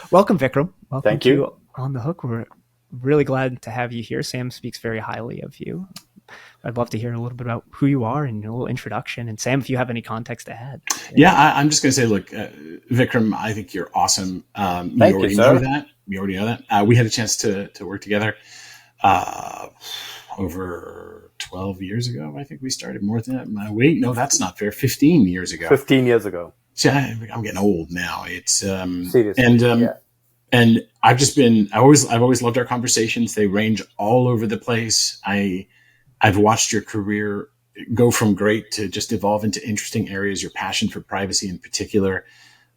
Welcome, Vikram. Welcome Thank you. to On the Hook. We're really glad to have you here. Sam speaks very highly of you. I'd love to hear a little bit about who you are and a little introduction. And Sam, if you have any context to add. Yeah, I'm just going to say, look, Vikram, I think you're awesome. Thank you, sir. Know that. We already know that. We had a chance to work together over 12 years ago. I think we started more than that. Wait, no, that's not fair. 15 years ago. 15 years ago. See, I'm getting old now. It's Seriously, and I've always loved our conversations. They range all over the place. I've watched your career go from great to just evolve into interesting areas, your passion for privacy in particular.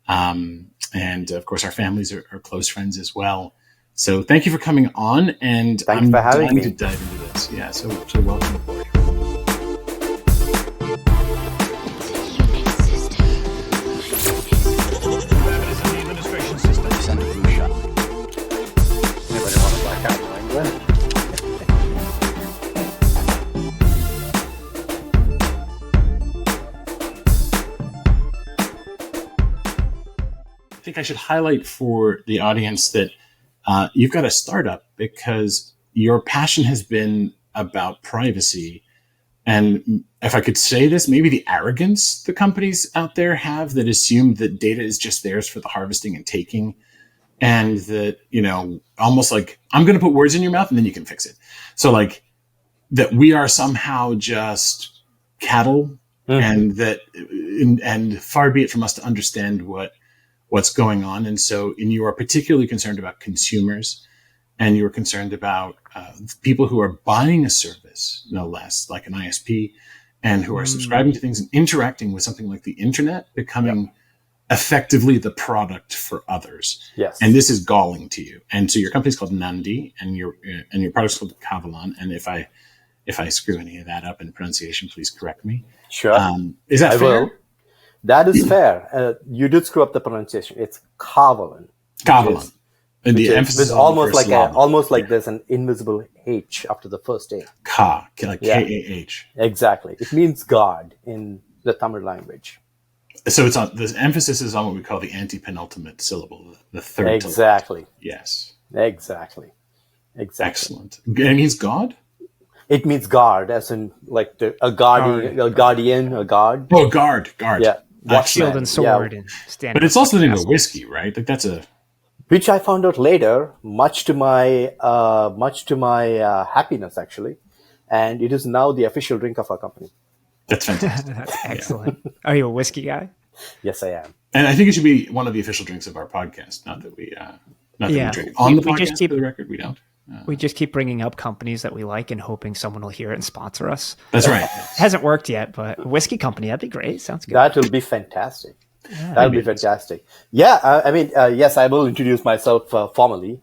And of course, our families are close friends as well. So thank you for coming on. And Thanks for having me. To dive into this. Yeah, so welcome aboard. I think I should highlight for the audience that you've got a startup because your passion has been about privacy. And if I could say this, maybe the arrogance the companies out there have that assume that data is just theirs for the harvesting and taking. And that, almost like, I'm going to put words in your mouth and then you can fix it. So like that we are somehow just cattle and that, and far be it from us to understand what's going on. And you are particularly concerned about consumers, and you are concerned about people who are buying a service, no less, like an ISP, and who are subscribing to things and interacting with something like the internet, becoming effectively the product for others. Yes. And this is galling to you. And so your company's called Nandi, and your product's called Kavalan. And if I screw any of that up in pronunciation, please correct me. Sure. Is that fair? Will. That is fair. You did screw up the pronunciation. It's Kavalan. Kavalan. And the emphasis with almost like there's an invisible H after the first A. Ka, like K-A-H. Exactly. It means God in the Tamil language. So the emphasis is on what we call the anti-penultimate syllable, the third. Exactly. Yes. Exactly. Excellent. It means God? It means guard, as in like a guardian, a guardian, a guard. Oh, guard. Yeah. Shield and sword and stand. But it's also the name of whiskey, right? Like that's which I found out later, much to my happiness, actually, and it is now the official drink of our company. That's fantastic. That's excellent. Are you a whiskey guy? Yes, I am. And I think it should be one of the official drinks of our podcast. Not that we drink on the podcast. For the record, we don't. We just keep bringing up companies that we like and hoping someone will hear it and sponsor us. That's right. Hasn't worked yet, but a whiskey company, that'd be great. Sounds good. That will be fantastic. Yeah, that'll be fantastic. Yeah, yes, I will introduce myself formally.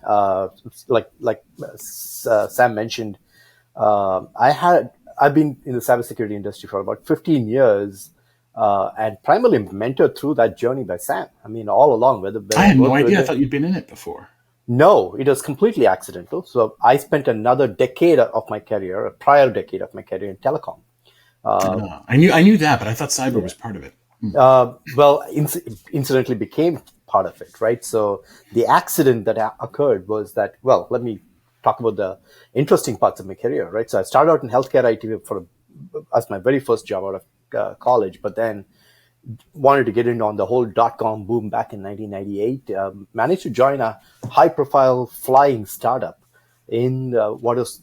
Like Sam mentioned, I've been in the cybersecurity industry for about 15 years, and primarily mentored through that journey by Sam. I mean, all along. I had no idea. I thought you'd been in it before. No, it was completely accidental. So I spent another decade of my career, a prior decade of my career in telecom. I knew that, but I thought cyber was part of it. Well, incidentally became part of it, right? So the accident that occurred was that, well, let me talk about the interesting parts of my career, right? So I started out in healthcare IT as my very first job out of college, but then wanted to get in on the whole dot-com boom back in 1998, managed to join a high-profile flying startup in what was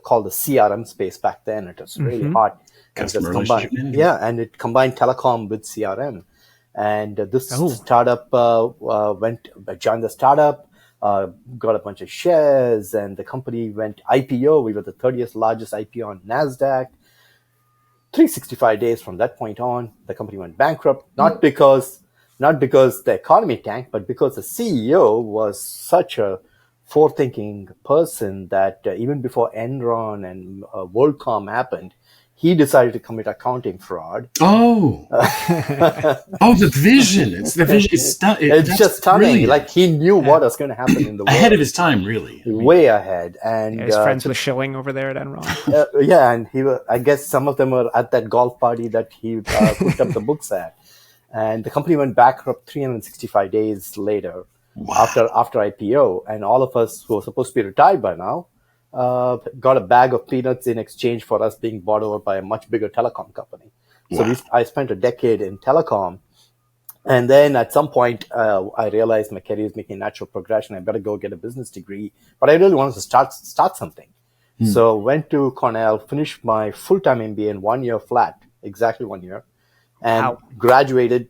called the CRM space back then. It was really hot. Customer relationship management. Yeah, and it combined telecom with CRM. And this startup I joined the startup, got a bunch of shares, and the company went IPO. We were the 30th largest IPO on NASDAQ. 365 days from that point on, the company went bankrupt, not because the economy tanked, but because the CEO was such a forward-thinking person that even before Enron and WorldCom happened, he decided to commit accounting fraud. Oh, the vision! It's the vision. It's just stunning. Brilliant. Like he knew what was going to happen in the world. Ahead of his time, really. Way ahead. And his friends with Schilling over there at Enron. And I guess some of them were at that golf party that he put up the books at. And the company went bankrupt 365 days later. after IPO, and all of us who were supposed to be retired by now got a bag of peanuts in exchange for us being bought over by a much bigger telecom company. So I spent a decade in telecom. And then at some point, I realized my career is making a natural progression. I better go get a business degree. But I really wanted to start something. So went to Cornell, finished my full-time MBA in 1 year flat, exactly 1 year, and graduated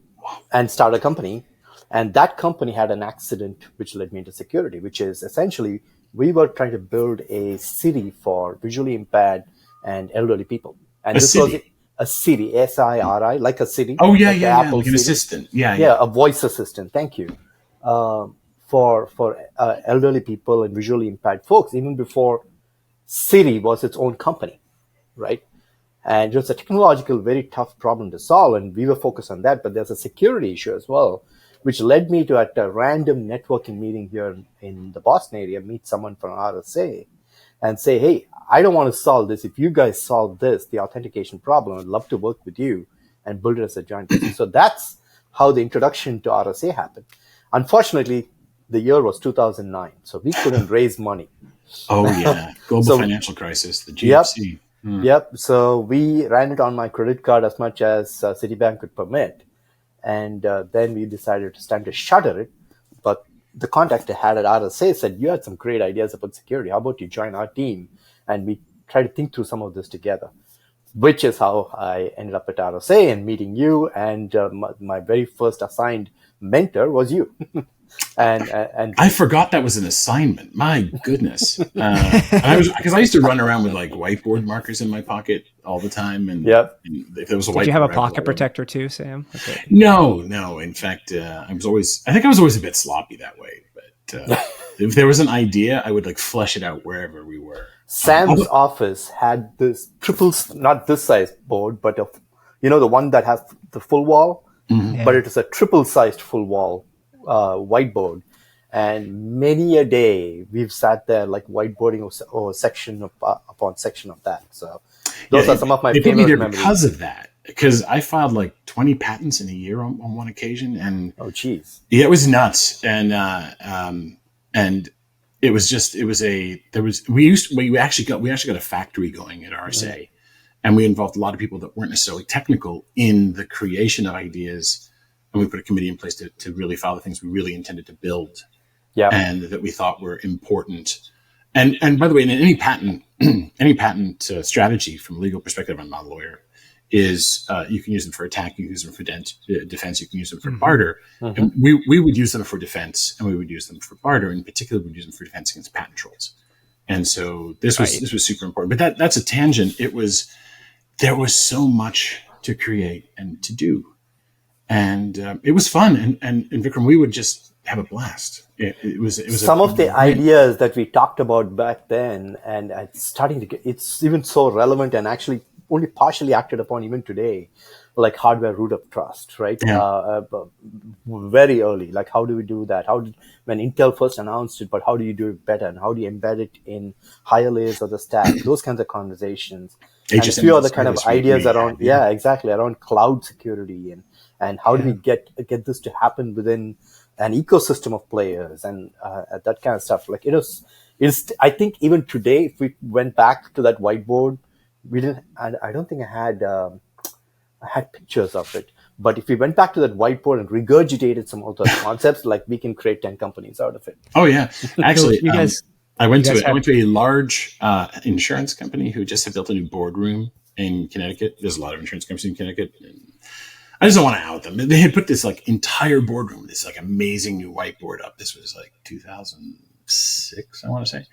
and started a company. And that company had an accident which led me into security, which is essentially we were trying to build a Siri for visually impaired and elderly people. And this was a Siri, SIRI, like a Siri. Oh, yeah, like Apple like an assistant. Yeah, a voice assistant. Thank you. For elderly people and visually impaired folks, even before Siri was its own company, right? And it was a technological, very tough problem to solve, and we were focused on that. But there's a security issue as well, which led me to, at a random networking meeting here in the Boston area, meet someone from RSA and say, hey, I don't want to solve this. If you guys solve this, the authentication problem, I'd love to work with you and build it as a joint business. So that's how the introduction to RSA happened. Unfortunately, the year was 2009, so we couldn't raise money. Oh, yeah. Global financial crisis, the GFC. Yep. So we ran it on my credit card as much as Citibank could permit. And then we decided it's time to shutter it. But the contact I had at RSA said, you had some great ideas about security. How about you join our team? And we try to think through some of this together, which is how I ended up at RSA and meeting you. And my very first assigned mentor was you. And I forgot that was an assignment. My goodness. Because I used to run around with like whiteboard markers in my pocket all the time. And, and if there was a whiteboard, did you have a pocket protector too, Sam? Okay. No. In fact, I was always a bit sloppy that way. But if there was an idea, I would like flesh it out wherever we were. Sam's office had this not this size board, but the one that has the full wall, but it is a triple sized full wall whiteboard. And many a day we've sat there like whiteboarding or section upon section of that. So those are some of my favorite memories. Because of that. Because I filed like 20 patents in a year on one occasion, and it was nuts. And it was just we actually got a factory going at RSA, and we involved a lot of people that weren't necessarily technical in the creation of ideas, and we put a committee in place to really follow the things we really intended to build, and that we thought were important. And by the way, in any patent strategy from a legal perspective, I'm not a lawyer, is you can use them for attack, you can use them for defense, you can use them for barter. And we would use them for defense, and we would use them for barter. In particular, we would use them for defense against patent trolls. And so this was super important. But that's a tangent. There was so much to create and to do, and it was fun. And Vikram, we would just have a blast. It was some of the ideas that we talked about back then, and it's even so relevant and actually only partially acted upon even today, like hardware root of trust, right? Very early, like how do we do that? When Intel first announced it, but how do you do it better? And how do you embed it in higher layers of the stack? Those kinds of conversations. And a few other kind of ideas around, around cloud security and how do we get this to happen within an ecosystem of players and that kind of stuff. Like I think even today, if we went back to that whiteboard, I don't think I had pictures of it. But if we went back to that whiteboard and regurgitated some of those concepts, like we can create 10 companies out of it. Oh yeah, actually, I went to a large insurance company who just had built a new boardroom in Connecticut. There's a lot of insurance companies in Connecticut. I just don't want to out them. They had put this like entire boardroom, this like amazing new whiteboard up. This was like 2006, I want to say,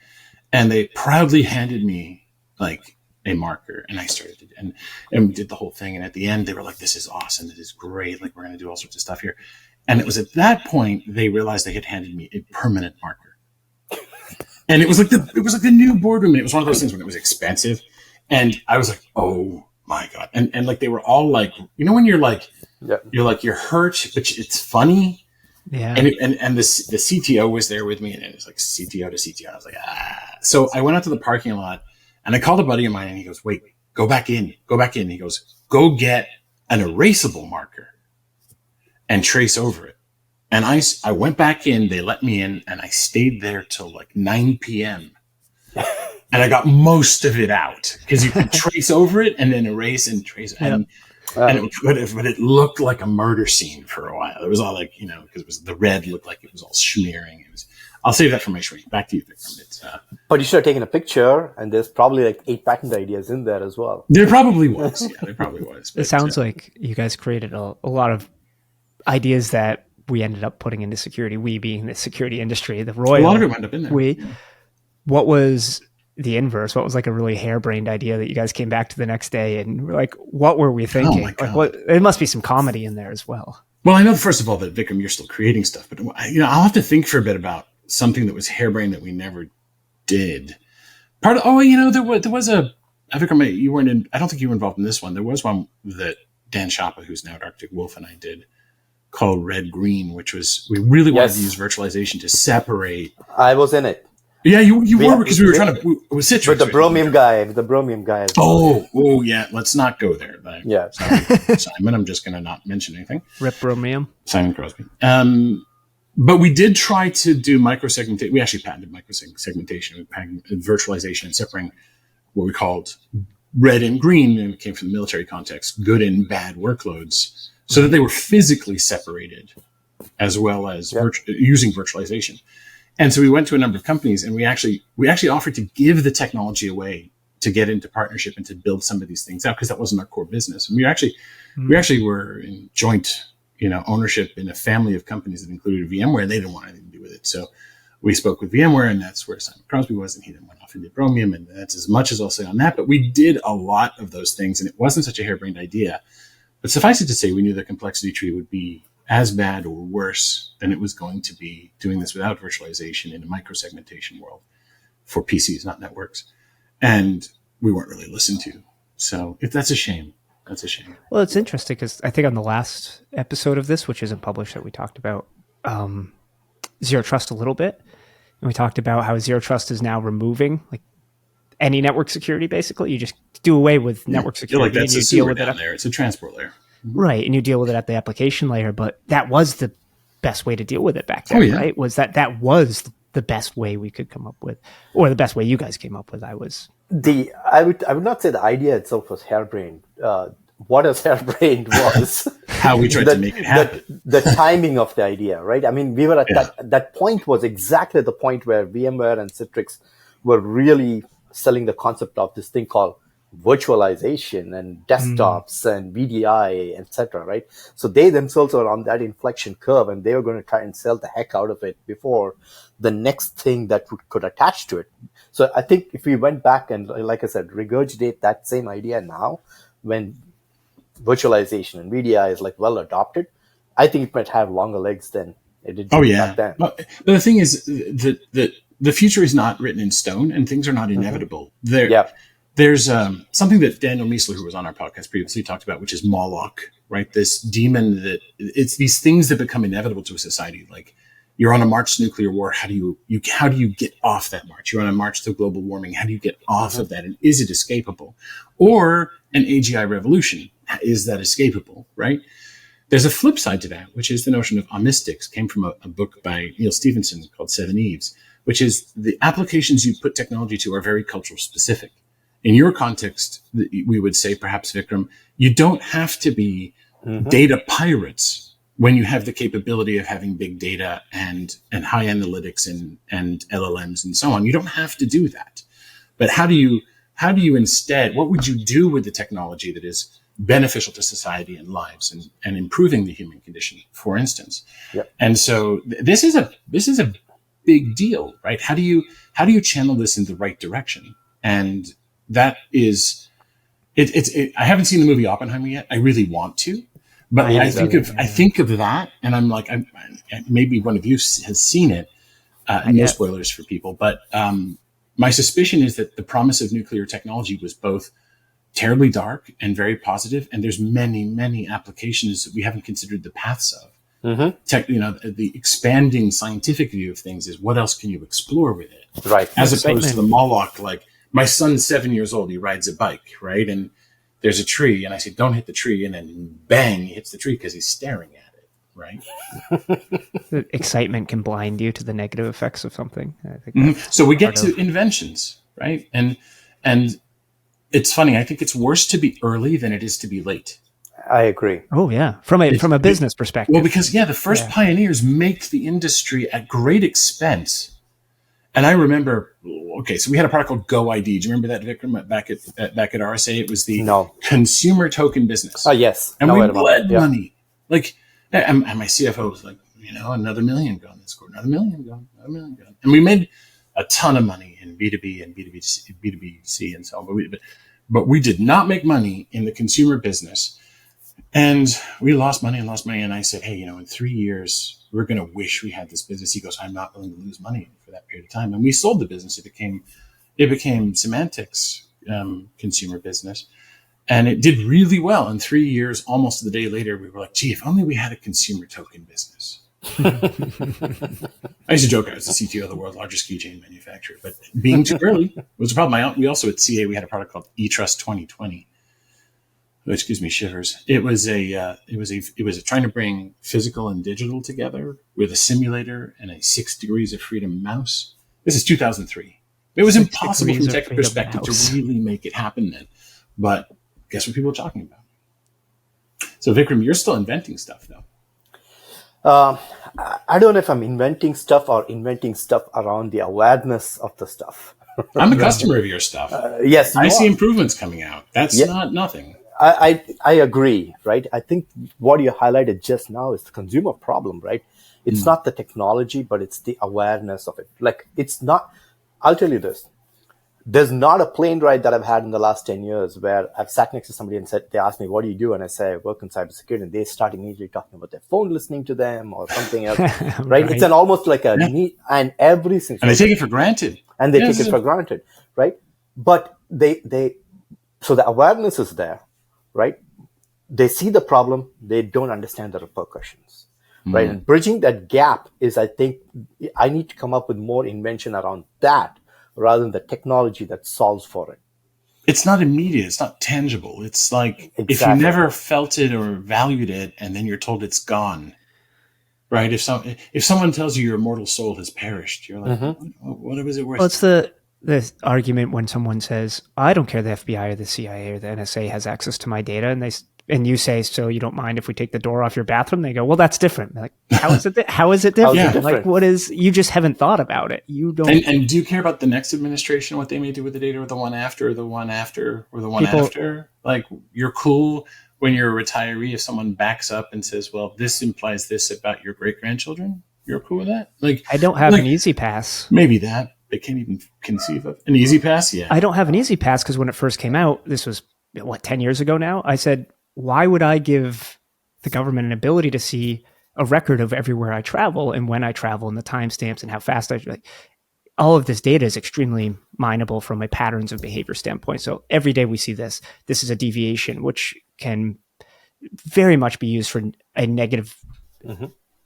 and they proudly handed me like a marker, and I started it and we did the whole thing. And at the end, they were like, "This is awesome. This is great. Like we're going to do all sorts of stuff here." And it was at that point they realized they had handed me a permanent marker, and it was like the new boardroom. And it was one of those things when it was expensive, and I was like, "Oh my god!" And like they were all like, when you're like, you're hurt, but it's funny. Yeah. And the CTO was there with me, and it was like CTO to CTO. And I was like, So I went out to the parking lot. And I called a buddy of mine, and he goes, "Wait, go back in. He goes, "Go get an erasable marker and trace over it." And I went back in, they let me in, and I stayed there till like 9 p.m. And I got most of it out because you could trace over it and then erase and trace. And, but it looked like a murder scene for a while. It was all like, because the red looked like it was all smearing. I'll save that for my shrink. Back to you, Vikram. But you should have taken a picture, and there's probably like 8 patent ideas in there as well. There probably was. Yeah, there probably was. It sounds like you guys created a lot of ideas that we ended up putting into security. We being the security industry, the royal. A lot of it wound up in there. What was the inverse? What was like a really harebrained idea that you guys came back to the next day and were like, what were we thinking? Like, it must be some comedy in there as well. Well, I know, first of all, that Vikram, you're still creating stuff, but I'll have to think for a bit about something that was harebrained that we never did. There was a Vikram, you weren't in. I don't think you were involved in this one. There was one that Dan Schappa, who's now at Arctic Wolf, and I did, called Red Green, which was we really wanted to use virtualization to separate. I was in it. Yeah, you were, because we were trying to. It was Citrix with the bromium guy. Oh yeah. Let's not go there. Yeah, sorry, Simon. I'm just going to not mention anything. Rip bromium. Simon Crosby. But we did try to do microsegmentation. We actually patented microsegmentation, we patented virtualization, and separating what we called red and green, and it came from the military context, good and bad workloads, so that they were physically separated, as well as using virtualization. And so we went to a number of companies, and we actually offered to give the technology away to get into partnership and to build some of these things out, because that wasn't our core business. And we actually were in joint ownership in a family of companies that included VMware, and they didn't want anything to do with it. So we spoke with VMware, and that's where Simon Crosby was, and he then went off and did Bromium, and that's as much as I'll say on that. But we did a lot of those things, and it wasn't such a harebrained idea. But suffice it to say, we knew the complexity tree would be as bad or worse than it was going to be doing this without virtualization in a microsegmentation world for PCs, not networks. And we weren't really listened to. So that's a shame. That's a shame. Well, it's interesting because I think on the last episode of this, which isn't published, that we talked about Zero Trust a little bit. And we talked about how Zero Trust is now removing like any network security, basically. You just do away with network security. Like that's a sewer down there. It's a transport layer. Right. And you deal with it at the application layer. But that was the best way to deal with it back then, right? Was that was the best way we could come up with, or the best way you guys came up with. I would not say the idea itself was harebrained. What is harebrained was how we tried to make it happen. The timing of the idea, right? I mean, we were at that point was exactly the point where VMware and Citrix were really selling the concept of this thing called virtualization and desktops and VDI, etc. Right? So they themselves were on that inflection curve, and they were going to try and sell the heck out of it before the next thing that could attach to it. So I think if we went back and, like I said, regurgitate that same idea now, when virtualization and VDI is like well adopted, I think it might have longer legs than it did back then. But the thing is that the future is not written in stone, and things are not inevitable. There's something that Daniel Miesler, who was on our podcast previously, talked about, which is Moloch, right? This demon that it's these things that become inevitable to a society. Like you're on a march to nuclear war. How do you get off that march? You're on a march to global warming. How do you get off of that? And is it escapable? Or an AGI revolution? Is that escapable, right? There's a flip side to that, which is the notion of amistics. Came from a book by Neil Stephenson called Seven Eves, which is the applications you put technology to are very cultural specific. In your context, we would say, perhaps, Vikram, you don't have to be data pirates when you have the capability of having big data and high analytics and LLMs and so on. You don't have to do that. But how do you instead, what would you do with the technology that is beneficial to society and lives and improving the human condition, for instance? Yep. And so this is a big deal, right? How do you channel this in the right direction? And that is, I haven't seen the movie Oppenheimer yet. I really want to, but I think of that, and I'm like, maybe one of you has seen it. No spoilers for people, but my suspicion is that the promise of nuclear technology was both terribly dark and very positive, and there's many, many applications that we haven't considered the paths of. The expanding scientific view of things is what else can you explore with it, right? As opposed to the Moloch, like my son's 7 years old, he rides a bike, right? And there's a tree, and I say, don't hit the tree, and then bang, he hits the tree because he's staring at it, right? The excitement can blind you to the negative effects of something. I think So we get to inventions, right? And it's funny. I think it's worse to be early than it is to be late. I agree. Oh yeah, from a business perspective. Well, because the first pioneers make the industry at great expense. And I remember, so we had a product called GoID. Do you remember that, Vikram? Back at RSA, it was the consumer token business. Oh yes, and we bled money. Like, and my CFO was like, another $1 million gone this quarter, another $1 million gone, another $1 million gone, and we made a ton of money in B2B and B2B2C and so on. But we did not make money in the consumer business. And we lost money. And I said, hey, in 3 years, we're going to wish we had this business. He goes, I'm not willing to lose money for that period of time. And we sold the business. It became Semantics consumer business. And it did really well. In 3 years, almost a day later, we were like, gee, if only we had a consumer token business. I used to joke I was the CTO of the world's largest keychain manufacturer. But being too early was a problem. We also at CA, we had a product called eTrust 2020. Which gives me shivers. It was trying to bring physical and digital together with a simulator and a 6 degrees of freedom mouse. This is 2003. It was impossible from a tech perspective to really make it happen then. But guess what people are talking about? So Vikram, you're still inventing stuff though. I don't know if I'm inventing stuff or inventing stuff around the awareness of the stuff. I'm a customer of your stuff. Yes, I see improvements coming out. That's not nothing. I agree, right? I think what you highlighted just now is the consumer problem, right? It's not the technology, but it's the awareness of it. Like, it's not, I'll tell you this. There's not a plane ride that I've had in the last 10 years where I've sat next to somebody and they ask me, what do you do? And I say, I work in cybersecurity. And they start immediately talking about their phone listening to them or something else, right? It's almost like a need, and every single. And they take it for granted. And they take it for granted, right? But so the awareness is there. Right? They see the problem. They don't understand the repercussions. Right? And bridging that gap is, I think, I need to come up with more invention around that rather than the technology that solves for it. It's not immediate. It's not tangible. It's like if you never felt it or valued it and then you're told it's gone. Right? If someone tells you your immortal soul has perished, you're like, what was it worth? Well, it's the argument when someone says, I don't care the FBI or the CIA or the NSA has access to my data, and you say, so you don't mind if we take the door off your bathroom? They go, well, that's different. Like, how is it? How is it different? Like, you just haven't thought about it. You don't. And do you care about the next administration, what they may do with the data, or the one after, or the one after, or the one after? Like, you're cool when you're a retiree if someone backs up and says, well, this implies this about your great-grandchildren. You're cool with that? Like, I don't have an easy pass. Maybe that. They can't even conceive of an easy pass yet. I don't have an easy pass because when it first came out, this was 10 years ago now. I said, why would I give the government an ability to see a record of everywhere I travel and when I travel and the timestamps and how fast all of this data is extremely mineable from a patterns of behavior standpoint. So every day we see this is a deviation, which can very much be used for a negative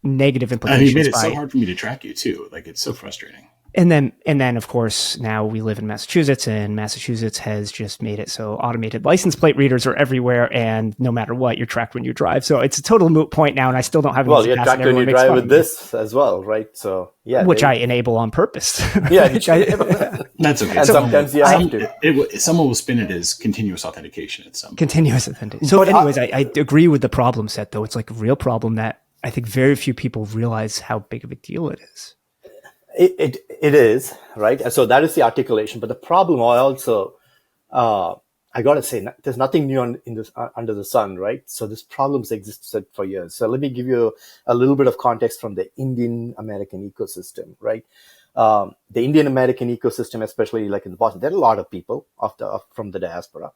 implications. And he made it so hard for me to track you too. Like, it's so frustrating. And then, of course, now we live in Massachusetts, and Massachusetts has just made it so automated license plate readers are everywhere, and no matter what, you're tracked when you drive. So it's a total moot point now, and I still don't have. Well, you're tracked when you drive with this as well, right? So which I enable on purpose. That's okay. And sometimes you have to. Someone will spin it as continuous authentication at some. Continuous authentication. So, anyways, I agree with the problem set, though. It's like a real problem that I think very few people realize how big of a deal it is. It is, right? So that is the articulation. But the problem I also, I got to say, there's nothing new under the sun, right? So this problem's existed for years. So let me give you a little bit of context from the Indian American ecosystem, right? The Indian American ecosystem, especially like in Boston, there are a lot of people from the diaspora.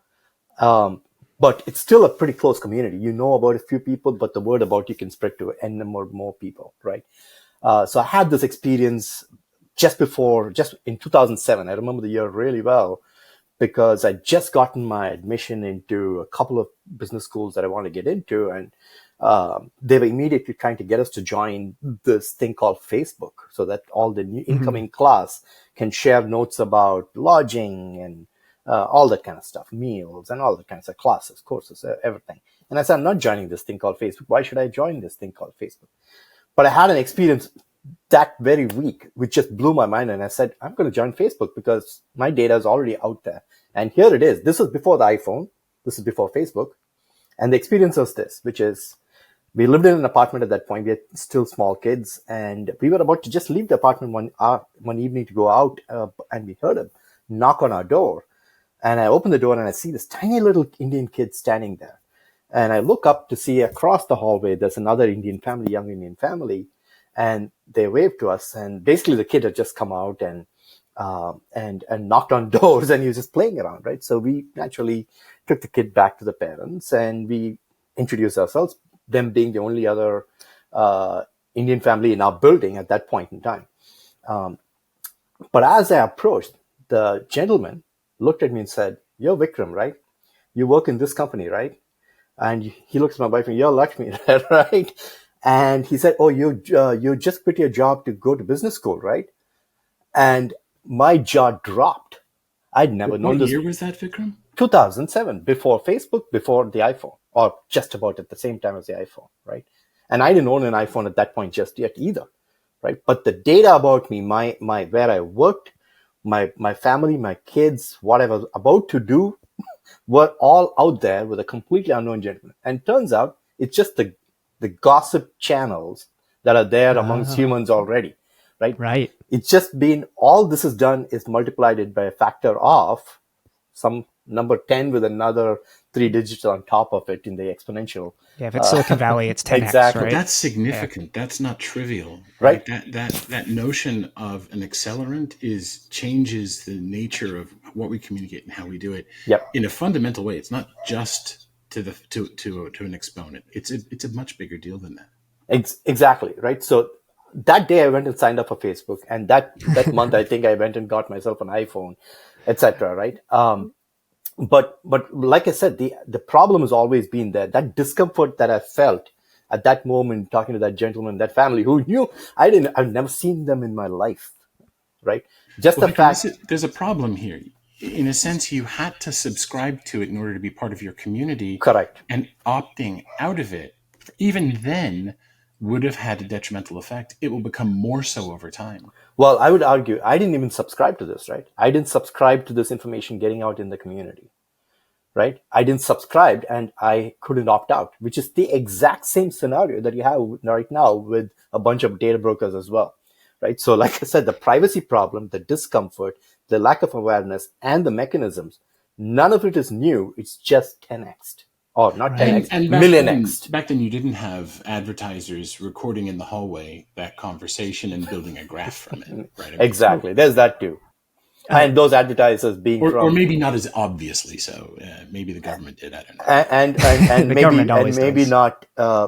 But it's still a pretty close community. You know about a few people, but the word about you can spread to n number of more people, right? So I had this experience just in 2007. I remember the year really well because I'd just gotten my admission into a couple of business schools that I wanted to get into. And they were immediately trying to get us to join this thing called Facebook so that all the new incoming class can share notes about lodging and all that kind of stuff, meals and all that kinds of classes, courses, everything. And I said, I'm not joining this thing called Facebook. Why should I join this thing called Facebook? But I had an experience that very week, which just blew my mind. And I said, I'm going to join Facebook because my data is already out there. And here it is. This is before the iPhone. This is before Facebook. And the experience was this, which is we lived in an apartment at that point. We had still small kids. And we were about to just leave the apartment one evening to go out. And we heard a knock on our door. And I open the door and I see this tiny little Indian kid standing there. And I look up to see across the hallway, there's another Indian family, young Indian family, and they waved to us. And basically the kid had just come out and knocked on doors, and he was just playing around, right? So we naturally took the kid back to the parents and we introduced ourselves, them being the only other Indian family in our building at that point in time. But as I approached, the gentleman looked at me and said, "You're Vikram, right? You work in this company, right?" And he looks at my wife and, "You're Lakshmi, right?" And he said, "Oh, you just quit your job to go to business school, right?" And my jaw dropped. I'd never known this. What year was that, Vikram? 2007, before Facebook, before the iPhone, or just about at the same time as the iPhone, right? And I didn't own an iPhone at that point just yet either, right? But the data about me, my where I worked, my family, my kids, what I was about to do, were all out there with a completely unknown gentleman. And turns out it's just the gossip channels that are there amongst humans already, right? Right. It's just been, all this is done is multiplied it by a factor of some number 10 with another 3 digits on top of it in the exponential. Yeah, if it's Silicon Valley, it's 10x, exactly. right? That's significant. Yeah. That's not trivial. Right. That notion of an accelerant changes the nature of what we communicate and how we do it. Yep. In a fundamental way. It's not just to an exponent. It's a much bigger deal than that. Exactly, right? So that day I went and signed up for Facebook, and that month I think I went and got myself an iPhone, etc. Right? But like I said, the problem has always been there. That discomfort that I felt at that moment, talking to that gentleman, that family who knew I've never seen them in my life, right? Just the fact there's a problem here. In a sense, you had to subscribe to it in order to be part of your community. Correct. And opting out of it, even then, would have had a detrimental effect. It will become more so over time. Well, I would argue I didn't even subscribe to this, right? I didn't subscribe to this information getting out in the community, right? I didn't subscribe and I couldn't opt out, which is the exact same scenario that you have right now with a bunch of data brokers as well, right? So like I said, the privacy problem, the discomfort, the lack of awareness, and the mechanisms, none of it is new. It's just 10x. Or not 10x, and million-x. Back then, you didn't have advertisers recording in the hallway that conversation and building a graph from it. Right? Exactly. There's that too. And those advertisers being or maybe not as obviously so. Maybe the government did. I don't know. And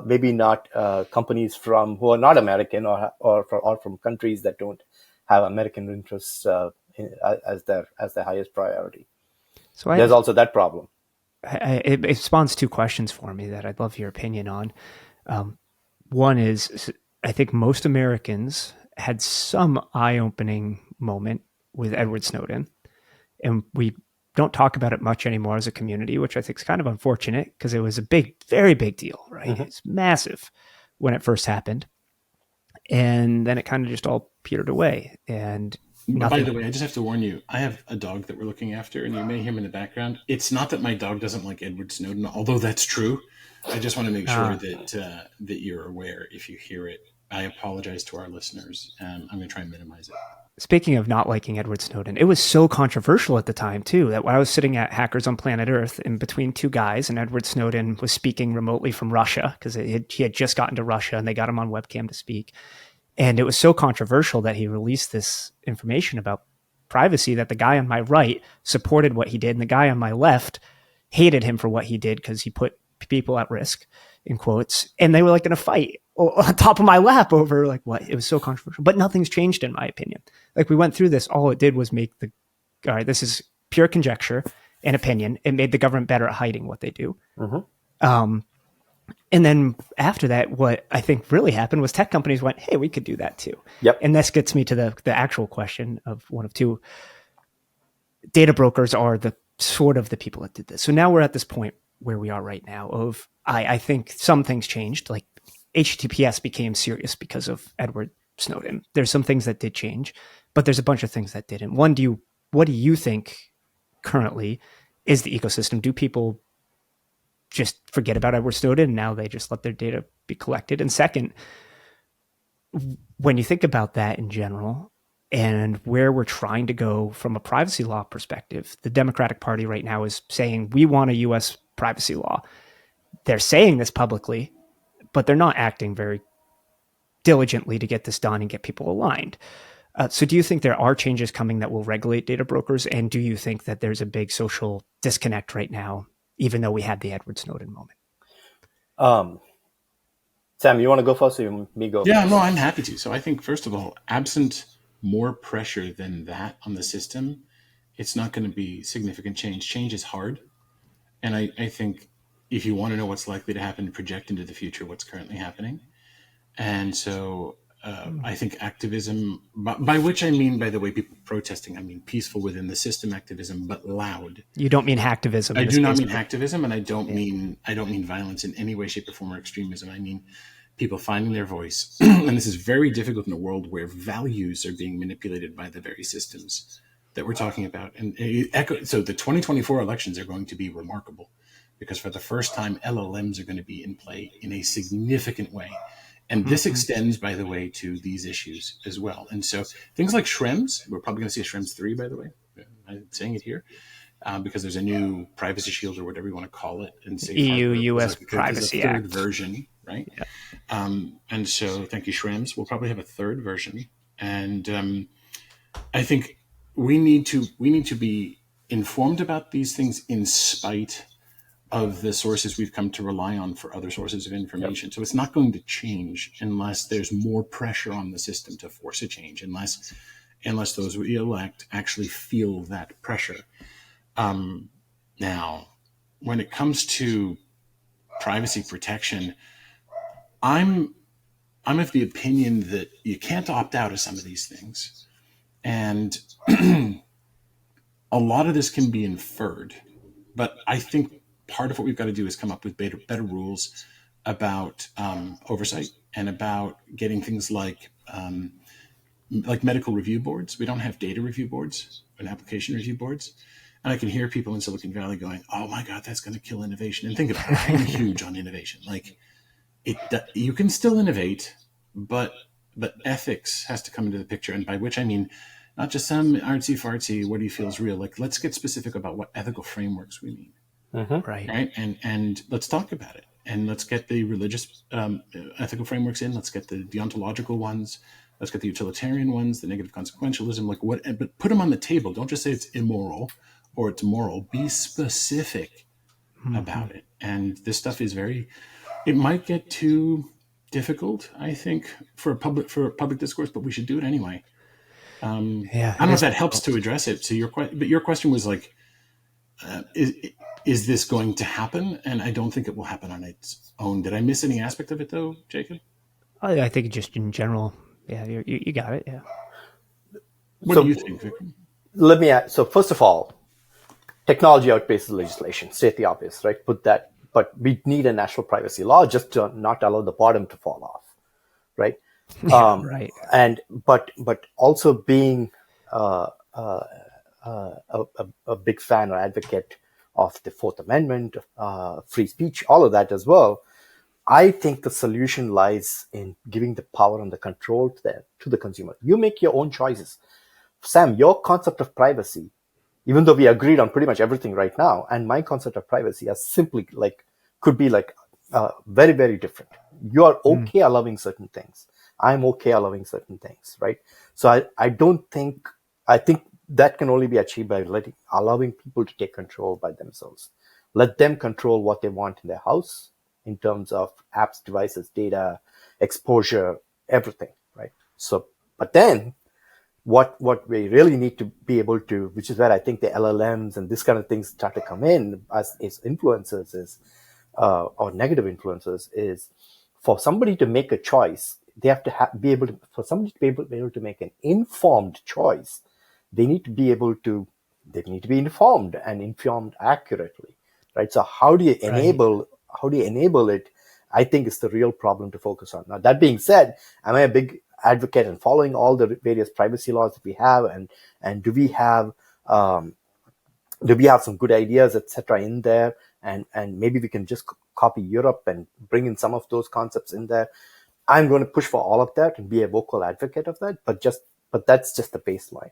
maybe not companies who are not American or from countries that don't have American interests as their highest priority. So there's also that problem. It spawns 2 questions for me that I'd love your opinion on. One is, I think most Americans had some eye-opening moment with Edward Snowden, and we don't talk about it much anymore as a community, which I think is kind of unfortunate because it was a very big deal, right? Mm-hmm. It's massive when it first happened, and then it kind of just all petered away. And nothing. By the way, I just have to warn you, I have a dog that we're looking after, and you may hear him in the background. It's not that my dog doesn't like Edward Snowden, although that's true. I just want to make sure that you're aware if you hear it. I apologize to our listeners. I'm going to try and minimize it. Speaking of not liking Edward Snowden, it was so controversial at the time, too, that when I was sitting at Hackers on Planet Earth in between 2 guys, and Edward Snowden was speaking remotely from Russia, because he had just gotten to Russia, and they got him on webcam to speak. And it was so controversial that he released this information about privacy that the guy on my right supported what he did, and the guy on my left hated him for what he did because he put people at risk, in quotes. And they were like in a fight on top of my lap over like what? It was so controversial. But nothing's changed in my opinion. Like we went through this, all it did was make all right, this is pure conjecture and opinion. It made the government better at hiding what they do. Mm-hmm. And then after that, what I think really happened was tech companies went, hey, we could do that too. Yep. And this gets me to the actual question of one of 2. Data brokers are the sort of the people that did this. So now we're at this point where we are right now of, I think some things changed. Like HTTPS became serious because of Edward Snowden. There's some things that did change, but there's a bunch of things that didn't. What do you think currently is the ecosystem? Do people just forget about Edward Snowden and now they just let their data be collected? And second, when you think about that in general and where we're trying to go from a privacy law perspective, the Democratic Party right now is saying we want a US privacy law. They're saying this publicly, but they're not acting very diligently to get this done and get people aligned. So do you think there are changes coming that will regulate data brokers? And do you think that there's a big social disconnect right now, even though we had the Edward Snowden moment? Sam, you want to go first or you want me go Yeah, first? no, I'm happy to. So I think, first of all, absent more pressure than that on the system, it's not going to be significant change. Change is hard. And I think if you want to know what's likely to happen, project into the future what's currently happening. And so I think activism, by which I mean, by the way, people protesting, I mean peaceful within the system activism, but loud. You don't mean hacktivism. I do not mean hacktivism, and I don't mean violence in any way, shape, or form, or extremism. I mean people finding their voice. And this is very difficult in a world where values are being manipulated by the very systems that we're talking about. And so the 2024 elections are going to be remarkable because for the first time, LLMs are going to be in play in a significant way. And this extends, by the way, to these issues as well. And so things like Schrems, we're probably going to see a Schrems 3, by the way. I'm saying it here because there's a new privacy shield or whatever you want to call it. And EU-US Privacy third Act version, right? Yeah. And so thank you, Schrems. We'll probably have a third version. And I think we need to be informed about these things in spite of the sources we've come to rely on for other sources of information. Yep. So it's not going to change unless there's more pressure on the system to force a change, unless those we elect actually feel that pressure. Now, when it comes to privacy protection, I'm of the opinion that you can't opt out of some of these things. And a lot of this can be inferred, but I think part of what we've got to do is come up with better rules about oversight and about getting things like medical review boards. We don't have data review boards and application review boards. And I can hear people in Silicon Valley going, oh my God, that's going to kill innovation. And think about it, I'm huge on innovation. Like you can still innovate, but ethics has to come into the picture. And by which I mean, not just some artsy fartsy, what do you feel is real? Like, let's get specific about what ethical frameworks we mean. Right. And let's talk about it. And let's get the religious ethical frameworks in. Let's get the deontological ones. Let's get the utilitarian ones, the negative consequentialism, but put them on the table. Don't just say it's immoral or it's moral. Be specific about it. And this stuff is it might get too difficult, I think, for public discourse, but we should do it anyway. I don't know if that helps to address it. So your question was like, is this going to happen? And I don't think it will happen on its own. Did I miss any aspect of it though, Jacob? I think just in general, yeah, you got it. Yeah. What do you think, Vikram? Let me add. So first of all, technology outpaces legislation. State the obvious, right? But we need a national privacy law just to not allow the bottom to fall off, right? Right. And but also being a big fan or advocate of the Fourth Amendment, free speech, all of that as well. I think the solution lies in giving the power and the control to the consumer. You make your own choices. Sam, your concept of privacy, even though we agreed on pretty much everything right now, and my concept of privacy is simply could be very, very different. You are okay allowing certain things. I'm okay allowing certain things, right? So I think that can only be achieved by allowing people to take control by themselves. Let them control what they want in their house in terms of apps, devices, data, exposure, everything, right? So, but then what we really need to be able to, which is where I think the LLMs and this kind of things start to come in as influencers or negative influencers, is for somebody to make a choice, they have to be able to make an informed choice. They need to be able to they need to be informed and informed accurately, right? So how do you enable it? I think is the real problem to focus on. Now, that being said, am I a big advocate in following all the various privacy laws that we have, and do we have some good ideas, etc., in there, and maybe we can just copy Europe and bring in some of those concepts in there? I'm going to push for all of that and be a vocal advocate of that, but that's just the baseline.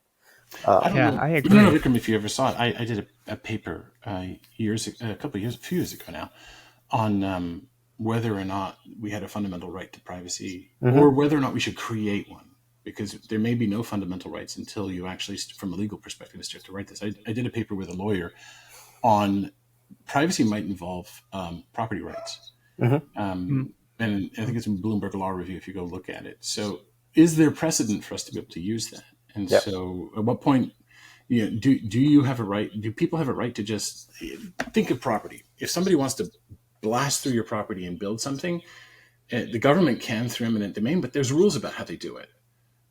I don't know. I agree. I don't know, Vikram, if you ever saw it. I did a paper a few years ago now, on whether or not we had a fundamental right to privacy, or whether or not we should create one, because there may be no fundamental rights until you actually, from a legal perspective, start to write this. I did a paper with a lawyer on privacy might involve property rights. And I think it's in Bloomberg Law Review if you go look at it. So is there precedent for us to be able to use that? And so at what point, do you have a right? Do people have a right to just think of property? If somebody wants to blast through your property and build something, the government can through eminent domain, but there's rules about how they do it.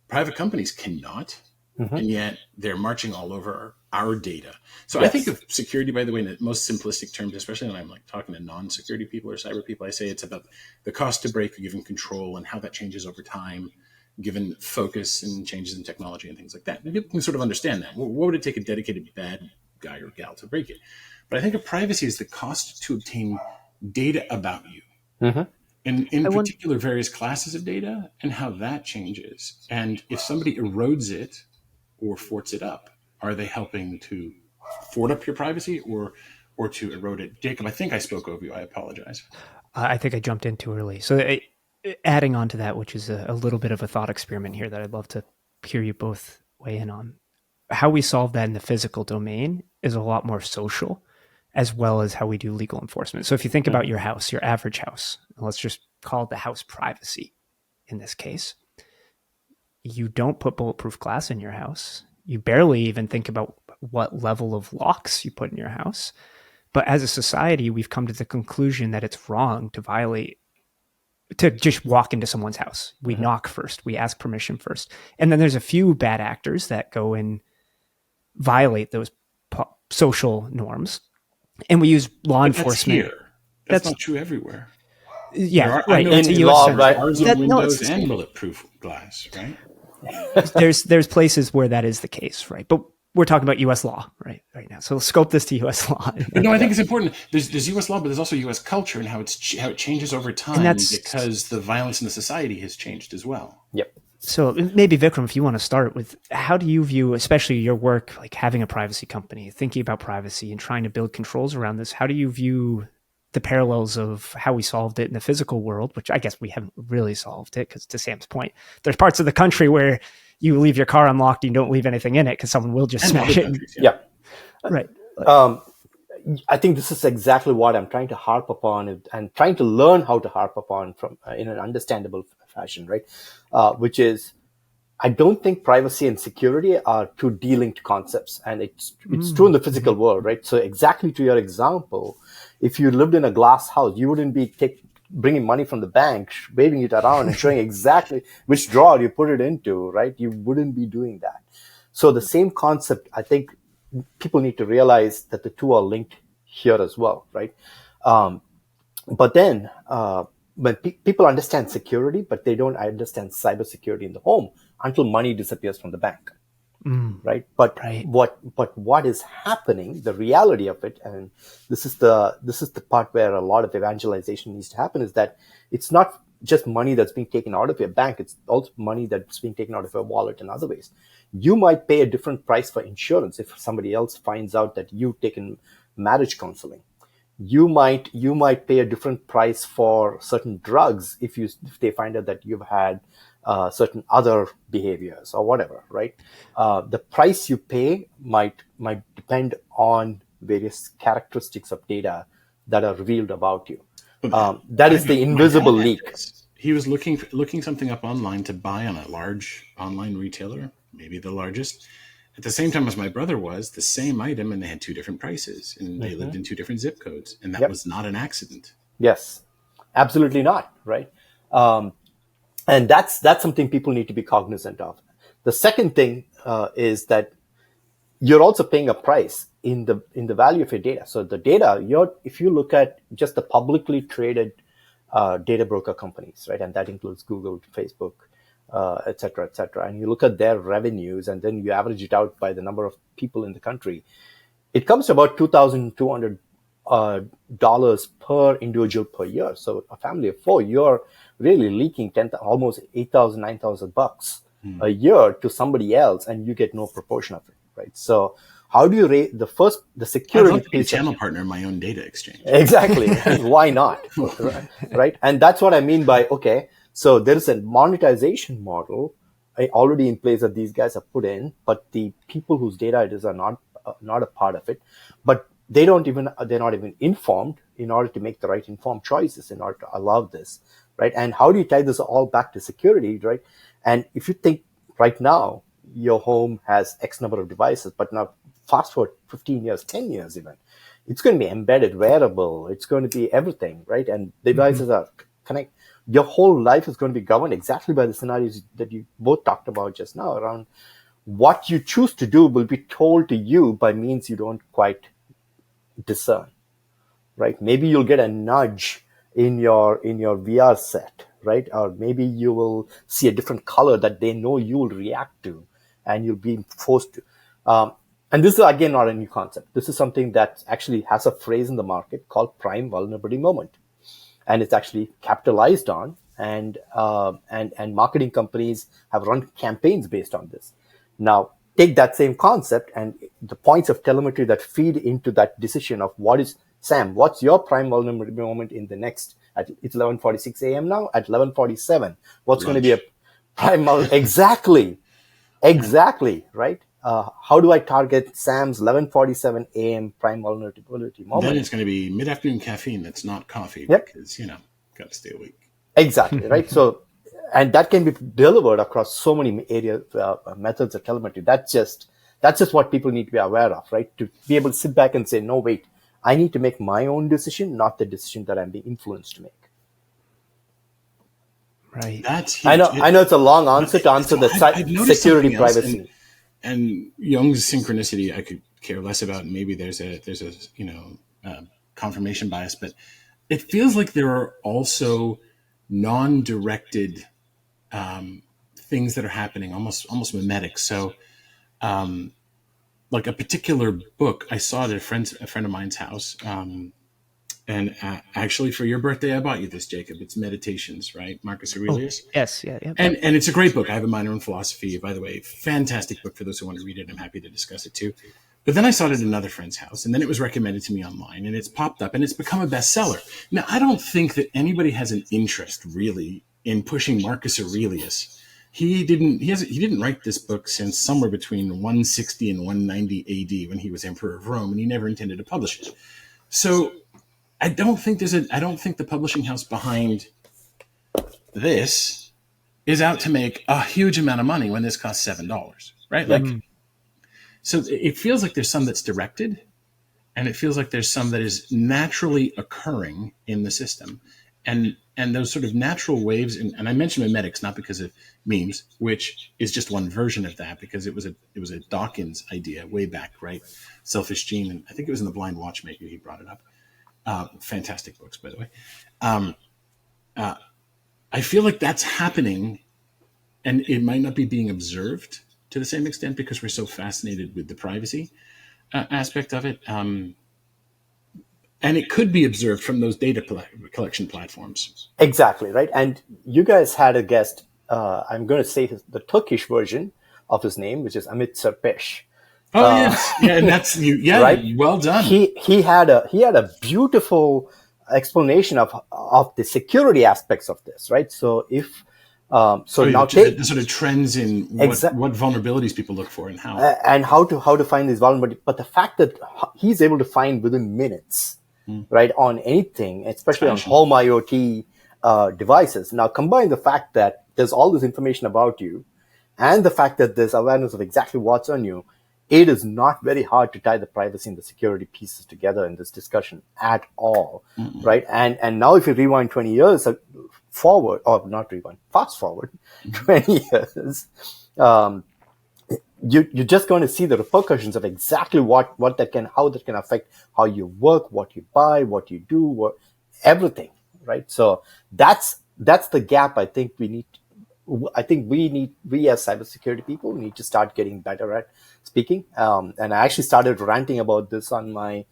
Private companies cannot, and yet they're marching all over our data. So I think of security, by the way, in the most simplistic terms, especially when I'm like talking to non-security people or cyber people, I say it's about the cost to break given control and how that changes over time, given focus and changes in technology and things like that. And people can sort of understand that. What would it take a dedicated bad guy or gal to break it? But I think of privacy as the cost to obtain data about you. And in particular, various classes of data and how that changes. And if somebody erodes it or forts it up, are they helping to fort up your privacy or to erode it? Jacob, I think I spoke over you. I apologize. I think I jumped in too early. So adding on to that, which is a little bit of a thought experiment here that I'd love to hear you both weigh in on. How we solve that in the physical domain is a lot more social, as well as how we do legal enforcement. So if you think about your house, your average house, let's just call it the house privacy in this case, you don't put bulletproof glass in your house. You barely even think about what level of locks you put in your house. But as a society, we've come to the conclusion that it's wrong to just walk into someone's house. We knock first. We ask permission first. And then there's a few bad actors that go and violate those social norms. And we use law enforcement. Here. That's not true everywhere. Yeah, right. It's a US US bars and windows and bulletproof glass, right? There's places where that is the case, right? But we're talking about U.S. law right now. So let's scope this to U.S. law. No, I think it's important. There's U.S. law, but there's also U.S. culture and how it changes over time because the violence in the society has changed as well. Yep. So maybe Vikram, if you want to start with, how do you view, especially your work, like having a privacy company, thinking about privacy and trying to build controls around this? How do you view the parallels of how we solved it in the physical world, which I guess we haven't really solved it, because to Sam's point, there's parts of the country where you leave your car unlocked and you don't leave anything in it because someone will just smash it. Yeah. Right. I think this is exactly what I'm trying to harp upon and trying to learn how to harp upon from in an understandable fashion, right? Which is, I don't think privacy and security are two delinked concepts, and it's true in the physical world, right? So exactly to your example, if you lived in a glass house, you wouldn't be bringing money from the bank, waving it around and showing exactly which drawer you put it into, right? You wouldn't be doing that. So the same concept, I think people need to realize that the two are linked here as well, right? But then when people understand security, but they don't understand cybersecurity in the home until money disappears from the bank, right? But what is happening? The reality of it, and this is the part where a lot of evangelization needs to happen, is that it's not just money that's being taken out of your bank; it's also money that's being taken out of your wallet in other ways. You might pay a different price for insurance if somebody else finds out that you've taken marriage counseling. You might pay a different price for certain drugs if they find out that you've had certain other behaviors or whatever, right? The price you pay might depend on various characteristics of data that are revealed about you. That is the invisible leak. He was looking something up online to buy on a large online retailer, maybe the largest, at the same time as my brother was, the same item, and they had two different prices, and they lived in two different zip codes, and that was not an accident. Yes, absolutely not, right? And that's something people need to be cognizant of. The second thing is that you're also paying a price in the value of your data. So the data, if you look at just the publicly traded data broker companies, right, and that includes Google, Facebook, et cetera, and you look at their revenues, and then you average it out by the number of people in the country, it comes to about $2,200 per individual per year. So a family of 4, you're really leaking almost $8,000, $9,000 a year to somebody else, and you get no proportion of it, right? So how do you rate the security? I'd like to be a channel partner in my own data exchange. Exactly. Why not? Right. And that's what I mean by, okay, so there is a monetization model already in place that these guys have put in, but the people whose data it is are not a part of it. But they're not even informed in order to make the right informed choices in order to allow this, right? And how do you tie this all back to security, right? And if you think right now, your home has X number of devices, but now fast forward 15 years, 10 years even, it's going to be embedded, wearable, it's going to be everything, right? And devices are connected. Your whole life is going to be governed exactly by the scenarios that you both talked about just now around what you choose to do will be told to you by means you don't quite discern, right? Maybe you'll get a nudge in your VR set, right? Or maybe you will see a different color that they know you will react to, and you'll be forced to. And this is, again, not a new concept. This is something that actually has a phrase in the market called prime vulnerability moment. And it's actually capitalized on, and marketing companies have run campaigns based on this. Now, take that same concept and the points of telemetry that feed into that decision of Sam, what's your prime vulnerability moment in the next, it's 11:46 a.m. now, at 11:47, what's going to be a prime, exactly, right? How do I target Sam's 11:47 a.m. prime vulnerability moment? Then it's going to be mid-afternoon caffeine that's not coffee, yep. Because, got to stay awake. Exactly, right? So, and that can be delivered across so many areas, methods of telemetry. That's just what people need to be aware of, right? To be able to sit back and say, no, wait, I need to make my own decision, not the decision that I'm being influenced to make. Right. That's huge. I know it's a long answer to answer the security, privacy. And Jung's synchronicity, I could care less about. Maybe there's a confirmation bias, but it feels like there are also non-directed things that are happening, almost mimetic. So, like a particular book, I saw it at a friend of mine's house. And actually, for your birthday, I bought you this, Jacob. It's Meditations, right? Marcus Aurelius. Oh, yes, yeah. And it's a great book. I have a minor in philosophy, by the way. Fantastic book for those who want to read it. I'm happy to discuss it too. But then I saw it at another friend's house, and then it was recommended to me online, and it's popped up, and it's become a bestseller. Now, I don't think that anybody has an interest really in pushing Marcus Aurelius. He didn't write this book since somewhere between 160 and 190 AD when he was emperor of Rome, and he never intended to publish it. So I don't think the publishing house behind this is out to make a huge amount of money when this costs $7, right? Like, so it feels like there's some that's directed, and it feels like there's some that is naturally occurring in the system, and those sort of natural waves. And I mentioned mimetics not because of memes, which is just one version of that, because it was a Dawkins idea way back, right? Selfish Gene, and I think it was in The Blind Watchmaker he brought it up. Fantastic books, by the way. I feel like that's happening, and it might not be being observed to the same extent because we're so fascinated with the privacy aspect of it. And it could be observed from those data collection platforms. Exactly, right? And you guys had a guest, I'm going to say the Turkish version of his name, which is Amit Serpesh. Oh yes, yeah, and that's you. Yeah, right? Well done. He had a beautiful explanation of the security aspects of this, right? So if now the sort of trends in what vulnerabilities people look for and how to find these vulnerabilities, but the fact that he's able to find within minutes, right, on anything, especially on home IoT devices. Now combine the fact that there's all this information about you, and the fact that there's awareness of exactly what's on you. It is not very hard to tie the privacy and the security pieces together in this discussion at all, right? And now if you rewind 20 years forward, or not rewind, fast forward 20 years, you're just going to see the repercussions of exactly how that can affect how you work, what you buy, what you do, everything, right? So that's the gap. I think we as cybersecurity people need to start getting better at speaking. And I actually started ranting about this on my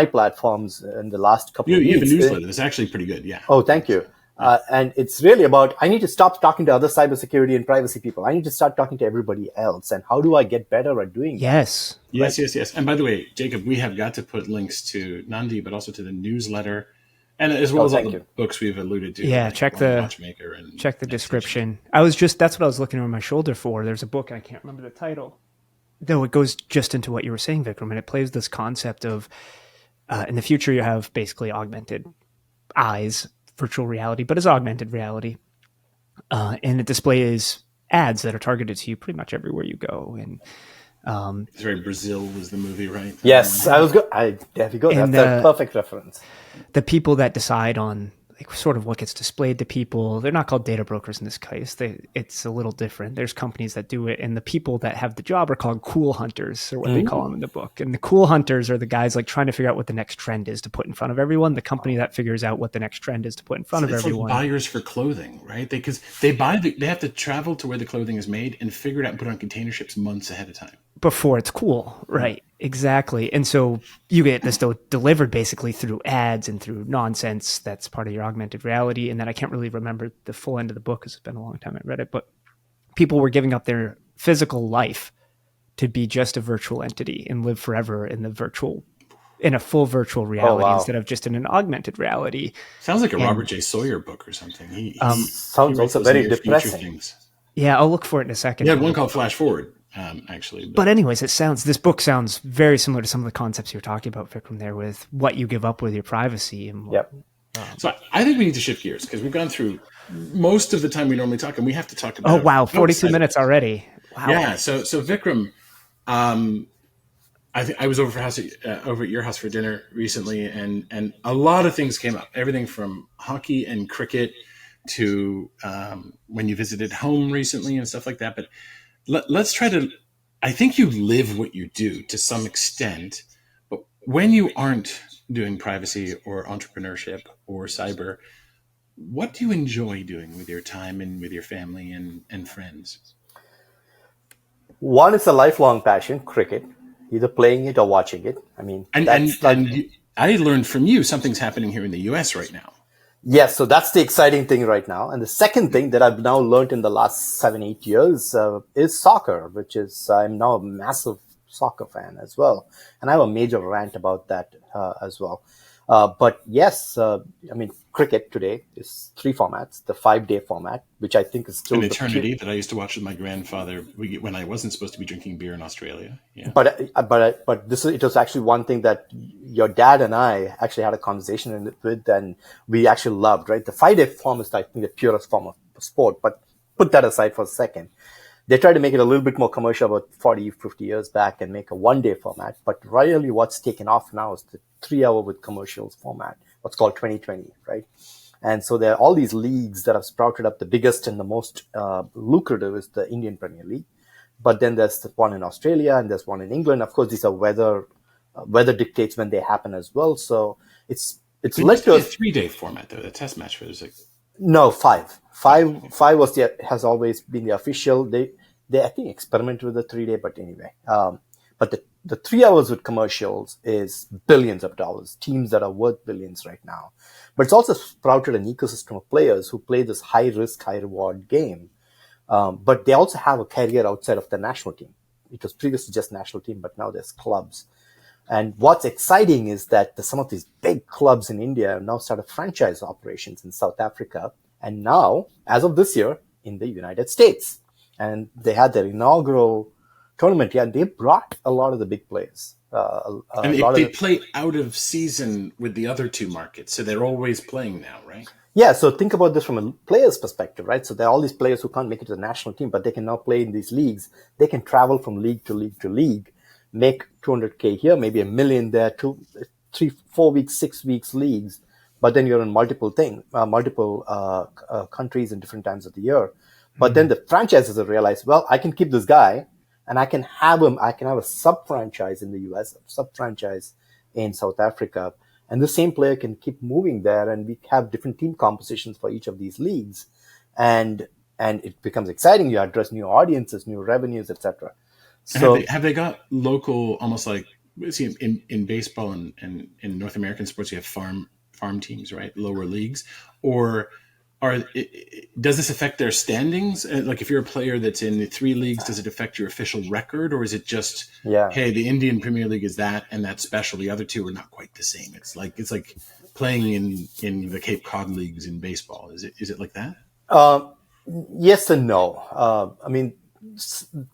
platforms in the last couple of weeks. You have a newsletter. It's actually pretty good. Yeah. Oh, thank you. And it's really about, I need to stop talking to other cybersecurity and privacy people. I need to start talking to everybody else. And how do I get better at doing that? Yes. Yes. And by the way, Jacob, we have got to put links to Nandi, but also to the newsletter, and as well as all the books we've alluded to. Yeah, like check the Watchmaker and check the description. That's what I was looking over my shoulder for. There's a book, I can't remember the title, though it goes just into what you were saying, Vikram, and it plays this concept of in the future you have basically augmented eyes, virtual reality, but it's augmented reality, and it displays ads that are targeted to you pretty much everywhere you go. And it's very Brazil was the movie, right? Yes, there you go. That's a perfect reference. The people that decide on like sort of what gets displayed to people, they're not called data brokers in this case. It's a little different. There's companies that do it, and the people that have the job are called cool hunters, or what they call them in the book. And the cool hunters are the guys like trying to figure out what the next trend is to put in front of everyone. The company that figures out what the next trend is to put in front of everyone. Like buyers for clothing, right? Because they have to travel to where the clothing is made and figure it out and put it on container ships months ahead of time. Before it's cool, right? Exactly. And so you get this delivered basically through ads and through nonsense that's part of your augmented reality. And then I can't really remember the full end of the book because it's been a long time I read it, but people were giving up their physical life to be just a virtual entity and live forever in a full virtual reality instead of just in an augmented reality. Sounds like a Robert J. Sawyer book or something. He sounds also very depressing. Yeah, I'll look for it in a second. Yeah, one called Flash Forward. Actually, but anyways, this book sounds very similar to some of the concepts you're talking about, Vikram, there with what you give up with your privacy. And so I think we need to shift gears because we've gone through most of the time we normally talk, and we have to talk about. Oh wow, 42 minutes already. Wow. Yeah. So Vikram, I was over at your house for dinner recently, and a lot of things came up. Everything from hockey and cricket to when you visited home recently and stuff like that. But let's try to, I think you live what you do to some extent, but when you aren't doing privacy or entrepreneurship or cyber, what do you enjoy doing with your time and with your family and friends? One is a lifelong passion, cricket, either playing it or watching it. I mean, I learned from you, something's happening here in the US right now. Yes, so that's the exciting thing right now. And the second thing that I've now learned in the last 7-8 years is soccer, which is I'm now a massive soccer fan as well. And I have a major rant about that as well. But yes, I mean, cricket today is 3 formats, the 5-day format, which I think is still an eternity that I used to watch with my grandfather when I wasn't supposed to be drinking beer in Australia. Yeah. But it was actually one thing that your dad and I actually had a conversation with, and we actually loved, right? The 5-day form is, I think, the purest form of sport, but put that aside for a second. They tried to make it a little bit more commercial about 40, 50 years back and make a 1-day format. But really what's taken off now is the 3-hour with commercials format, what's called 2020, right? And so there are all these leagues that have sprouted up. The biggest and the most lucrative is the Indian Premier League. But then there's one in Australia and there's one in England. Of course, these are weather dictates when they happen as well. So it's led to a 3-day format, though. The test match was like... No, 5. 5 has always been the official. They I think experimented with the 3-day, but anyway. But the 3 hours with commercials is billions of dollars, teams that are worth billions right now. But it's also sprouted an ecosystem of players who play this high risk, high reward game. But they also have a career outside of the national team. It was previously just national team, but now there's clubs. And what's exciting is that some of these big clubs in India have now started franchise operations in South Africa. And now, as of this year, in the United States. And they had their inaugural tournament. Yeah, and they brought a lot of the big players. And they play out of season with the other 2 markets. So they're always playing now, right? Yeah, so think about this from a player's perspective, right? So there are all these players who can't make it to the national team, but they can now play in these leagues. They can travel from league to league to league, make $200K here, maybe $1 million there, 2, 3, 4 weeks, 6 weeks leagues. But then you're in multiple countries in different times of the year. But then the franchises have realized, well, I can keep this guy and I can have a sub franchise in the US, a sub franchise in South Africa, and the same player can keep moving there, and we have different team compositions for each of these leagues, and it becomes exciting. You address new audiences, new revenues, etc. So have they got local, almost like, see, in baseball and in North American sports, you have farm teams, right? Lower leagues, or does this affect their standings? Like if you're a player that's in 3 leagues, does it affect your official record, or is it just, hey, the Indian Premier League is that and that's special. The other two are not quite the same. It's like playing in the Cape Cod leagues in baseball. Is it like that? Yes and no. I mean,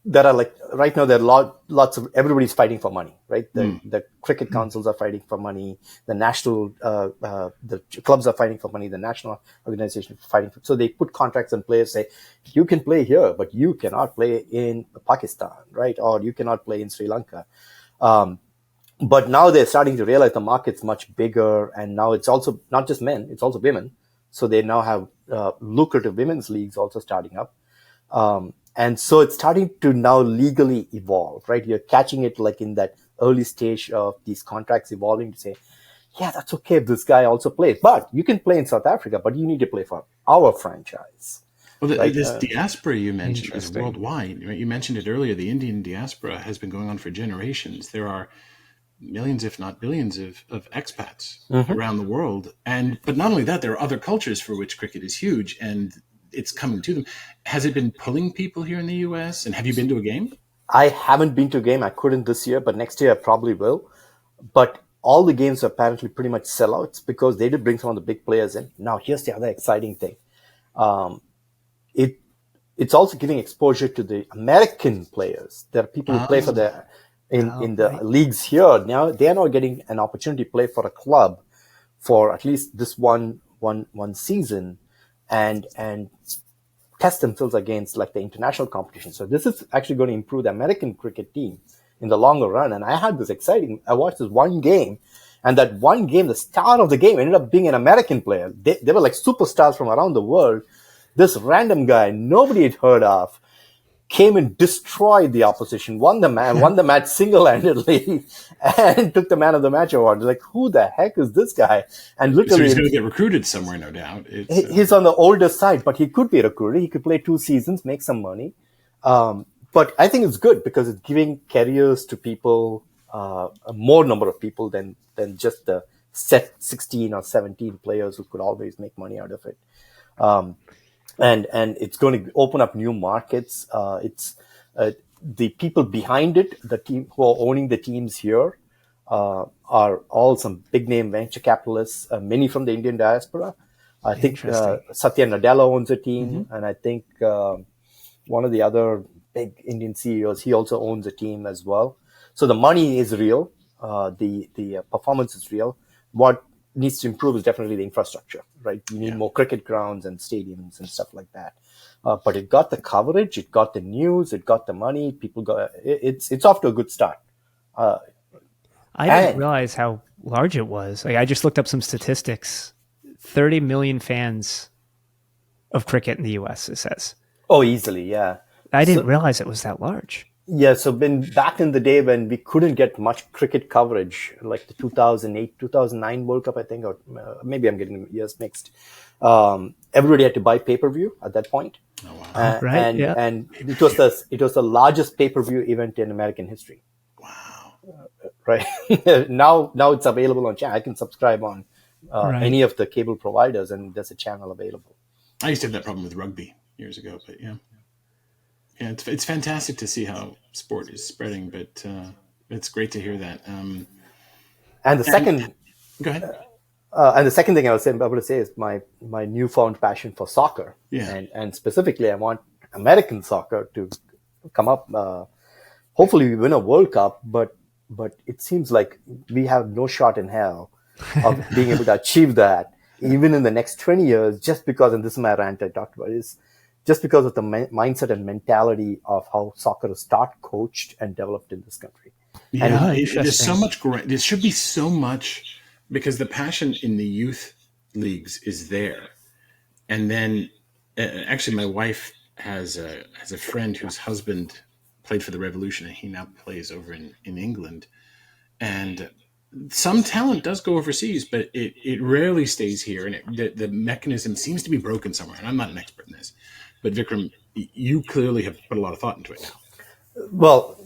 there are like right now there are lots of everybody's fighting for money, right? The cricket councils are fighting for money. The national the clubs are fighting for money. The national organization is fighting for. So they put contracts on players, say you can play here, but you cannot play in Pakistan, right? Or you cannot play in Sri Lanka. But now they're starting to realize the market's much bigger, and now it's also not just men; it's also women. So they now have lucrative women's leagues also starting up. And so it's starting to now legally evolve, right? You're catching it like in that early stage of these contracts evolving to say, yeah, that's okay if this guy also plays. But you can play in South Africa, but you need to play for our franchise. Well, this diaspora you mentioned is worldwide. Right? You mentioned it earlier. The Indian diaspora has been going on for generations. There are millions, if not billions, of expats around the world. But not only that, there are other cultures for which cricket is huge, and it's coming to them. Has it been pulling people here in the US? And have you been to a game? I haven't been to a game. I couldn't this year, but next year I probably will. But all the games are apparently pretty much sellouts because they did bring some of the big players in. Now, here's the other exciting thing. It's also giving exposure to the American players. There are people who play for in the leagues here. Now they are now getting an opportunity to play for a club for at least this one season and test themselves against like the international competition. So this is actually going to improve the American cricket team in the longer run. And I watched this one game, and that one game, the star of the game ended up being an American player. They were like superstars from around the world. This random guy nobody had heard of came and destroyed the opposition, won the match single-handedly, and took the man of the match award. Like, who the heck is this guy? And literally, so he's going to get recruited somewhere, no doubt. He's on the older side, but he could be recruited. He could play 2 seasons, make some money. But I think it's good because it's giving careers to people, a more number of people than just the set 16 or 17 players who could always make money out of it. And it's going to open up new markets. It's the people behind it, the team who are owning the teams here, are all some big name venture capitalists, many from the Indian diaspora. I think Satya Nadella owns a team, and I think one of the other big Indian CEOs, he also owns a team as well. So the money is real, the performance is real. What needs to improve is definitely the infrastructure, right? You need more cricket grounds and stadiums and stuff like that. But it got the coverage, it got the news, it got the money. People got it's off to a good start. I didn't realize how large it was. Like, I just looked up some statistics. 30 million fans of cricket in the US, it says. Oh, easily, yeah. I didn't realize it was that large. Yeah, so back in the day when we couldn't get much cricket coverage, like the 2008, 2009 World Cup, I think, or maybe I'm getting years mixed. Everybody had to buy pay-per-view at that point. Oh, wow. Right, and it was the largest pay-per-view event in American history. Wow. Right. Now it's available on channel. I can subscribe on any of the cable providers, and there's a channel available. I used to have that problem with rugby years ago, but yeah, it's fantastic to see how sport is spreading. But it's great to hear that. And the second, go ahead. And the second thing I was able to say is my newfound passion for soccer. Yeah. And specifically, I want American soccer to come up. Hopefully, we win a World Cup, but it seems like we have no shot in hell of being able to achieve that, even in the next 20 years, just because, and this is my rant I talked about, is just because of the mindset and mentality of how soccer is taught, coached, and developed in this country. Yeah, there's so much great. There should be so much, because the passion in the youth leagues is there. And then, actually, my wife has a friend whose husband played for the Revolution, and he now plays over in England. And some talent does go overseas, but it rarely stays here, and the mechanism seems to be broken somewhere. And I'm not an expert in this, but Vikram, you clearly have put a lot of thought into it now. Well,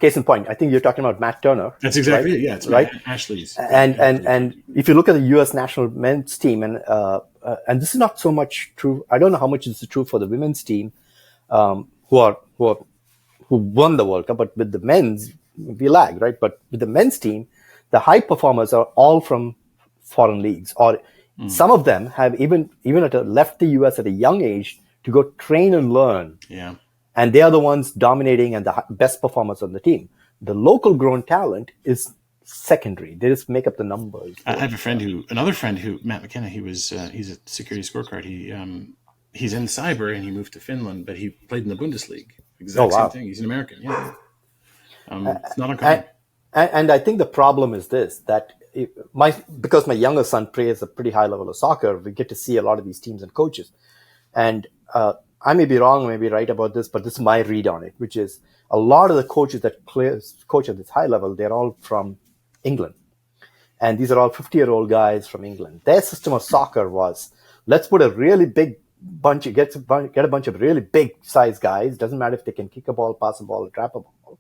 case in point, I think you're talking about Matt Turner. That's exactly right? it. Yeah, it's right. Ashley's. And if you look at the U.S. national men's team, and this is not so much true. I don't know how much this is true for the women's team, who won the World Cup, but with the men's, we lag, right? But with the men's team, the high performers are all from foreign leagues, or some of them have even left the U.S. at a young age to go train and learn. Yeah. And they are the ones dominating and the best performers on the team. The local grown talent is secondary. They just make up the numbers. I have another friend who, Matt McKenna, he's a security scorecard. He's in cyber and he moved to Finland, but he played in the Bundesliga. Exact same thing. He's an American. Yeah. It's not uncommon. And I think the problem is this, that because my younger son plays a pretty high level of soccer, we get to see a lot of these teams and coaches. And, I may be wrong, I may be right about this, but this is my read on it, which is a lot of the coaches that coach at this high level, they're all from England. And these are all 50-year-old guys from England. Their system of soccer was, let's put a really big bunch, get a bunch of really big size guys. Doesn't matter if they can kick a ball, pass a ball, or trap a ball.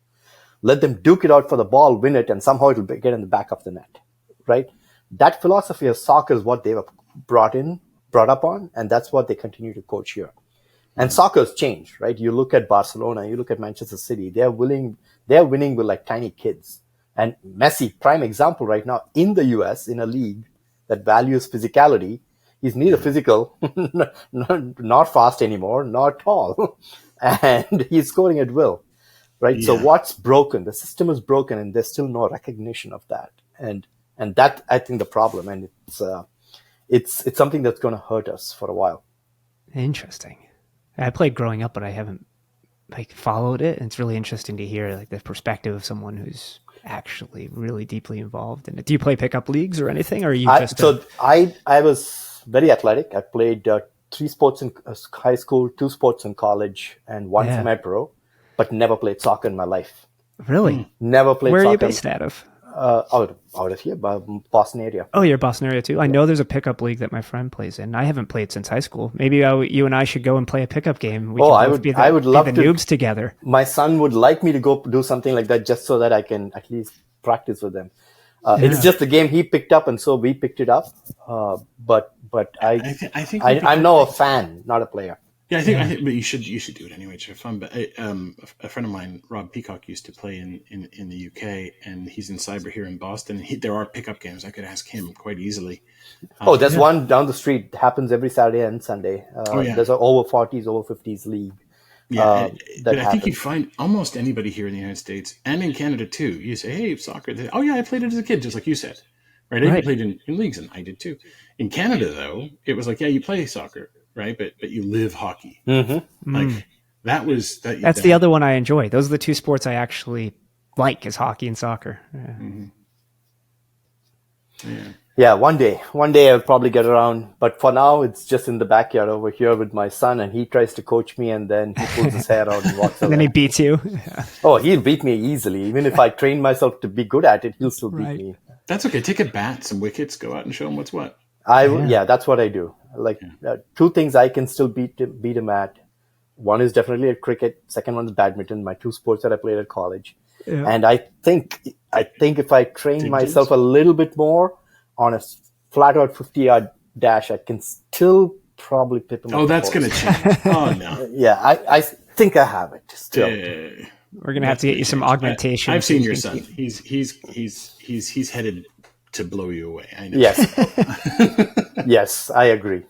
Let them duke it out for the ball, win it, and somehow it'll get in the back of the net, right? That philosophy of soccer is what they were brought up on, and that's what they continue to coach here. And soccer's changed, right? You look at Barcelona, you look at Manchester City, they're winning with like tiny kids. And Messi, prime example right now in the US, in a league that values physicality, he's neither physical, not fast anymore, not tall. And he's scoring at will, right? Yeah. So what's broken? The system is broken and there's still no recognition of that. And that, I think, the problem. And it's something that's going to hurt us for a while. Interesting. I played growing up, but I haven't followed it. And it's really interesting to hear the perspective of someone who's actually really deeply involved in it. Do you play pickup leagues or anything? Or are you I was very athletic. I played 3 sports in high school, 2 sports in college, and 1 semi-pro, but never played soccer in my life. Really? Never played soccer. Where are you based out of? Out of here, Boston area. Oh, you're Boston area too? I know there's a pickup league that my friend plays in. I haven't played since high school. Maybe you and I should go and play a pickup game. I would love to. Noobs together. My son would like me to go do something like that just so that I can at least practice with them. It's just the game he picked up, and so we picked it up. But I think I'm now a fan, not a player. Yeah, I think, but you should do it anyway. It's for fun. But a friend of mine, Rob Peacock, used to play in the UK, and he's in cyber here in Boston. There are pickup games. I could ask him quite easily. There's one down the street. It happens every Saturday and Sunday. There's an over 40s, over 50s league. Yeah, but I think you find almost anybody here in the United States and in Canada too. You say, "Hey, soccer." Oh yeah, I played it as a kid, just like you said. Right? I played in leagues, and I did too. In Canada, though, it was like, yeah, you play soccer. Right, but you live hockey. Mm-hmm. Like that's the other one I enjoy. Those are the 2 sports I actually like, is hockey and soccer. Yeah. Mm-hmm. Yeah. One day I'll probably get around. But for now, it's just in the backyard over here with my son, and he tries to coach me, and then he pulls his hair out and walks away. And then he beats you. Oh, he'll beat me easily. Even if I train myself to be good at it, he'll still beat me. That's okay. Take a bat, some wickets, go out and show him what's what. That's what I do. 2 things I can still beat him at. One is definitely at cricket. Second one is badminton. My 2 sports that I played at college. Yeah. And I think if I train myself a little bit more on a flat out 50-yard dash, I can still probably pip him. Oh, that's going to change. Oh no. Yeah, I think I have it still. We're going to have to get you some augmentation. I've seen your son. He's headed to blow you away. I know. Yes. Yes, I agree.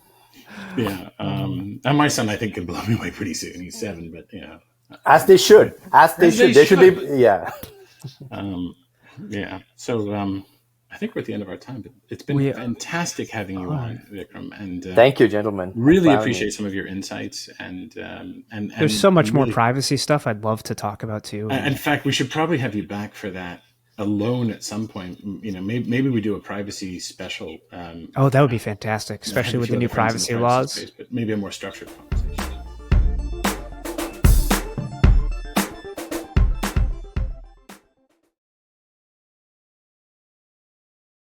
Yeah. And my son, I think, can blow me away pretty soon. He's 7, but as they should. They should be. Yeah. Yeah. So I think we're at the end of our time, but it's been fantastic having you on, Vikram. And thank you, gentlemen. Really appreciate some of your insights. And there's so much more privacy stuff I'd love to talk about too. In fact, we should probably have you back for that alone at some point. Maybe we do a privacy special. That would be fantastic, especially with the new privacy laws. Space, but maybe a more structured one.